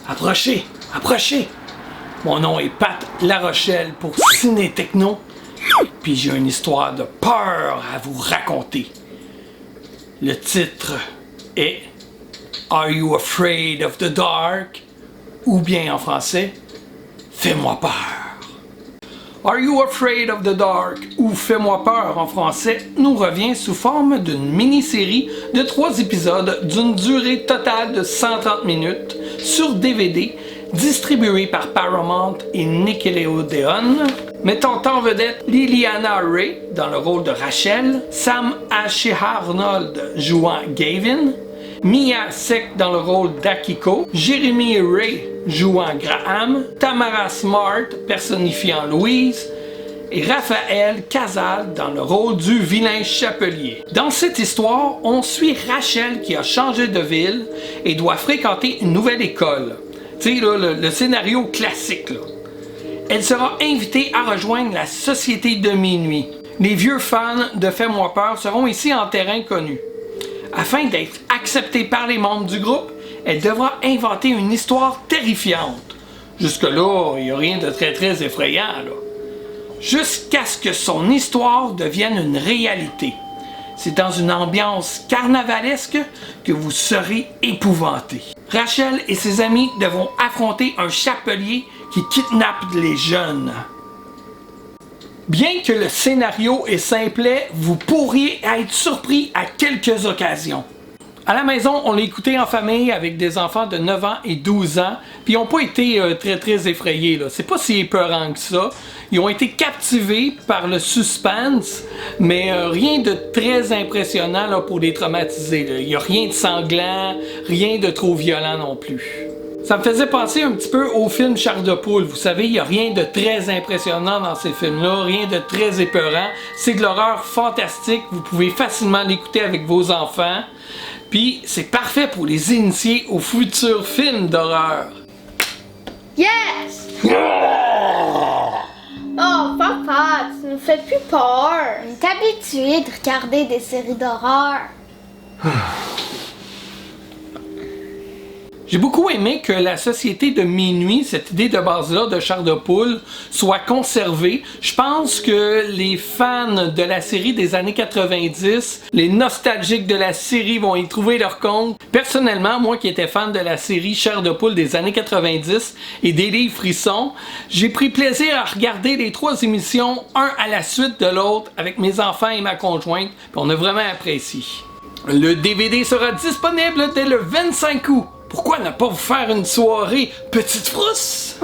Approchez, approchez. Mon nom est Pat Larochelle pour Ciné Techno. Puis j'ai une histoire de peur à vous raconter. Le titre est Are You Afraid of the Dark? Ou bien en français, Fais-moi peur. Are You Afraid of the Dark ou Fais-moi peur en français nous revient sous forme d'une mini-série de 3 épisodes d'une durée totale de 130 minutes sur DVD distribué par Paramount et Nickelodeon, mettant en vedette Liliana Ray dans le rôle de Rachel, Sam Ashe-Arnold jouant Gavin, Mia Sek dans le rôle d'Akiko, Jeremy Ray jouant Graham, Tamara Smart personnifiant Louise et Raphaël Casal dans le rôle du vilain chapelier. Dans cette histoire, on suit Rachel qui a changé de ville et doit fréquenter une nouvelle école. Tu sais, le scénario classique. Là. Elle sera invitée à rejoindre la Société de Minuit. Les vieux fans de Fais-moi peur seront ici en terrain connu. Afin d'être acceptée par les membres du groupe, elle devra inventer une histoire terrifiante. Jusque-là, il n'y a rien de très effrayant. Là. Jusqu'à ce que son histoire devienne une réalité. C'est dans une ambiance carnavalesque que vous serez épouvantés. Rachel et ses amis devront affronter un chapelier qui kidnappe les jeunes. Bien que le scénario est simplet, vous pourriez être surpris à quelques occasions. À la maison, on l'a écouté en famille avec des enfants de 9 ans et 12 ans, puis ils n'ont pas été très effrayés. Là. C'est pas si épeurant que ça. Ils ont été captivés par le suspense, mais rien de très impressionnant là, pour les traumatiser. Il n'y a rien de sanglant, rien de trop violent non plus. Ça me faisait penser un petit peu au film Chair de poule. Vous savez, il n'y a rien de très impressionnant dans ces films-là, rien de très épeurant. C'est de l'horreur fantastique. Vous pouvez facilement l'écouter avec vos enfants. Puis, c'est parfait pour les initier aux futurs films d'horreur. Yes! Oh, papa, tu nous fais plus peur. On est habitué de regarder des séries d'horreur. J'ai beaucoup aimé que la Société de Minuit, cette idée de base-là de Chair de poule, soit conservée. Je pense que les fans de la série des années 90, les nostalgiques de la série vont y trouver leur compte. Personnellement, moi qui étais fan de la série Chair de poule des années 90 et des livres Frissons, j'ai pris plaisir à regarder les 3 émissions, un à la suite de l'autre, avec mes enfants et ma conjointe, puis on a vraiment apprécié. Le DVD sera disponible dès le 25 août. Pourquoi ne pas vous faire une soirée Petite Frousse?